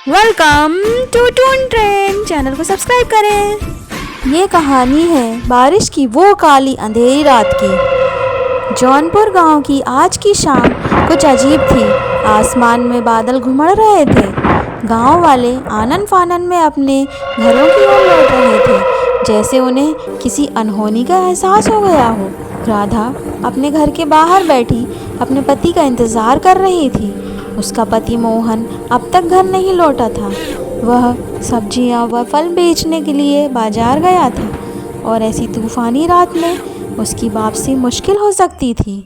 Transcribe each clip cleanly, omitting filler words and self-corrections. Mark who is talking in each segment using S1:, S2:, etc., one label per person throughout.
S1: Welcome to Toon Train. Channel को subscribe करें। ये कहानी है बारिश की वो काली अंधेरी रात की। जौनपुर गांव की आज की शाम कुछ अजीब थी। आसमान में बादल घुमड़ रहे थे। गांव वाले आनन फानन में अपने घरों की ओर लौट रहे थे, जैसे उन्हें किसी अनहोनी का एहसास हो गया हो। राधा अपने घर के बाहर बैठी अपने पति का इंतज़ार कर रही थी। उसका पति मोहन अब तक घर नहीं लौटा था। वह सब्जियां व फल बेचने के लिए बाजार गया था और ऐसी तूफानी रात में उसकी वापसी मुश्किल हो सकती थी।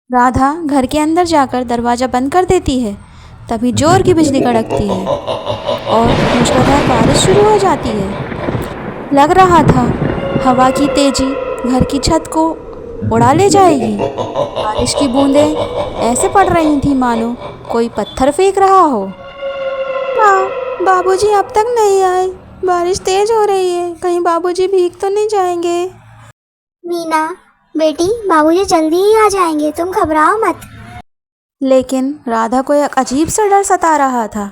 S1: राधा घर के अंदर जाकर दरवाज़ा बंद कर देती है। तभी जोर की बिजली कड़कती है और मूसलाधार बारिश शुरू हो जाती है। लग रहा था हवा की तेज़ी घर की छत को उड़ा ले जाएगी। बारिश की बूंदें ऐसे पड़ रही थी मानो कोई पत्थर फेंक रहा हो। माँ, बाबूजी अब तक नहीं आए। बारिश तेज हो रही है, कहीं बाबूजी भीग तो नहीं जाएंगे।
S2: मीना बेटी, बाबूजी जल्दी ही आ जाएंगे, तुम घबराओ मत।
S1: लेकिन राधा को एक अजीब सा डर सता रहा था।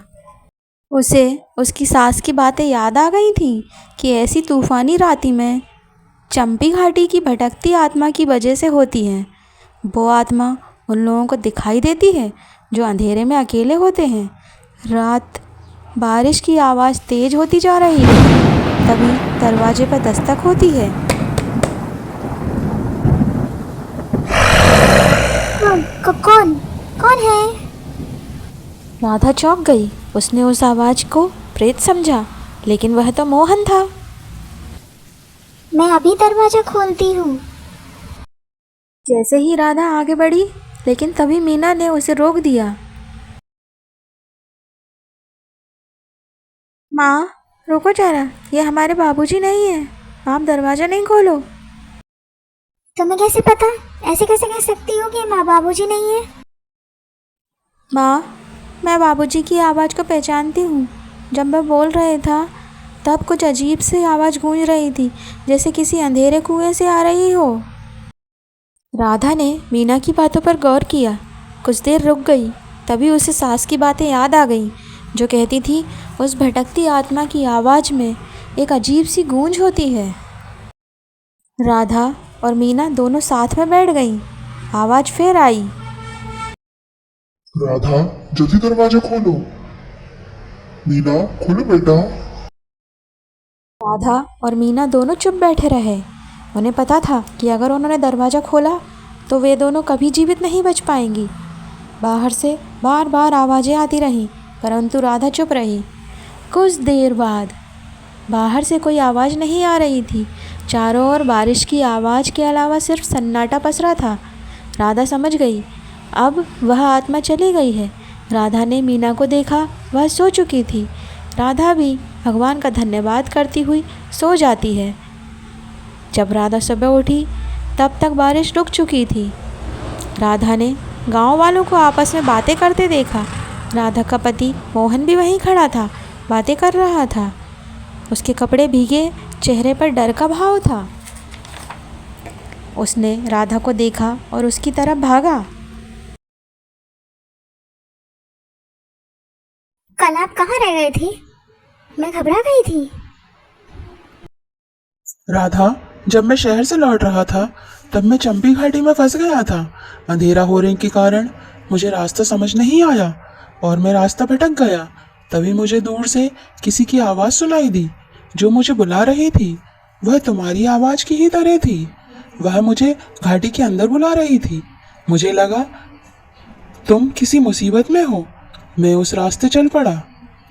S1: उसे उसकी सास की बातें याद आ गई थीं कि ऐसी तूफानी राती में चंपी घाटी की भटकती आत्मा की वजह से होती है। वो आत्मा उन लोगों को दिखाई देती है जो अंधेरे में अकेले होते हैं। रात बारिश की आवाज़ तेज होती जा रही है। तभी दरवाजे पर दस्तक होती है।
S2: कौन कौन है?
S1: राधा चौंक गई। उसने उस आवाज़ को प्रेत समझा, लेकिन वह तो मोहन था।
S2: मैं अभी दरवाजा खोलती हूँ।
S1: जैसे ही राधा आगे बढ़ी, लेकिन तभी मीना ने उसे रोक दिया। माँ, रुको जरा, ये हमारे बाबूजी नहीं है। आप दरवाज़ा नहीं खोलो।
S2: तुम्हें कैसे पता? ऐसे कैसे कह सकती हो कि माँ बाबूजी नहीं है?
S1: माँ, मैं बाबूजी की आवाज़ को पहचानती हूँ। जब वह बोल रहे था तब कुछ अजीब सी आवाज़ गूंज रही थी, जैसे किसी अंधेरे कुएं से आ रही हो। राधा ने मीना की बातों पर गौर किया। कुछ देर रुक गई। तभी उसे सास की बातें याद आ गईं, जो कहती थी उस भटकती आत्मा की आवाज़ में एक अजीब सी गूंज होती है। राधा और मीना दोनों साथ में बैठ गईं। आवाज़ फिर आई।
S3: राधा, जल्दी दरवाजा खोलो। मीना, खोलो बेटा।
S1: राधा और मीना दोनों चुप बैठे रहे। उन्हें पता था कि अगर उन्होंने दरवाज़ा खोला तो वे दोनों कभी जीवित नहीं बच पाएंगी। बाहर से बार बार आवाज़ें आती रहीं, परंतु राधा चुप रही। कुछ देर बाद बाहर से कोई आवाज़ नहीं आ रही थी। चारों ओर बारिश की आवाज़ के अलावा सिर्फ सन्नाटा पसरा था। राधा समझ गई, अब वह आत्मा चली गई है। राधा ने मीना को देखा, वह सो चुकी थी। राधा भी भगवान का धन्यवाद करती हुई सो जाती है। जब राधा सुबह उठी तब तक बारिश रुक चुकी थी। राधा ने गांव वालों को आपस में बातें करते देखा। राधा का पति मोहन भी वहीं खड़ा था, बातें कर रहा था। उसके कपड़े भीगे, चेहरे पर डर का भाव था। उसने राधा को देखा और उसकी तरफ भागा।
S2: कल आप कहाँ रह गए थे? मैं घबरा गई थी।
S4: राधा, जब मैं शहर से लौट रहा था तब मैं चंपी घाटी में फंस गया था। अंधेरा होने के कारण मुझे रास्ता समझ नहीं आया और मैं रास्ता भटक गया। तभी मुझे दूर से किसी की आवाज़ सुनाई दी जो मुझे बुला रही थी। वह तुम्हारी आवाज़ की ही तरह थी। वह मुझे घाटी के अंदर बुला रही थी। मुझे लगा तुम किसी मुसीबत में हो। मैं उस रास्ते चल पड़ा।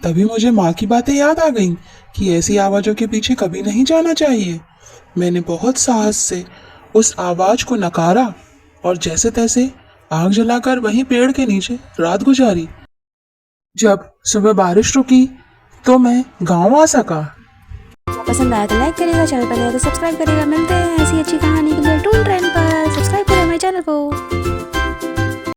S4: तभी मुझे माँ की बातें याद आ गईं कि ऐसी आवाज़ों के पीछे कभी नहीं जाना चाहिए। मैंने बहुत साहस से उस आवाज़ को नकारा और जैसे तैसे आग जलाकर वहीं पेड़ के नीचे रात गुजारी। जब सुबह बारिश रुकी तो मैं गांव आ सका।
S1: पसंद आया तो लाइक करिएगा, चैनल पर नया तो सब्सक्राइब करिएगा। मिलते हैं ऐसी अच्छी कहानी के लिए टून ट्रेन पर। सब्सक्राइब करें मेरे चैनल को।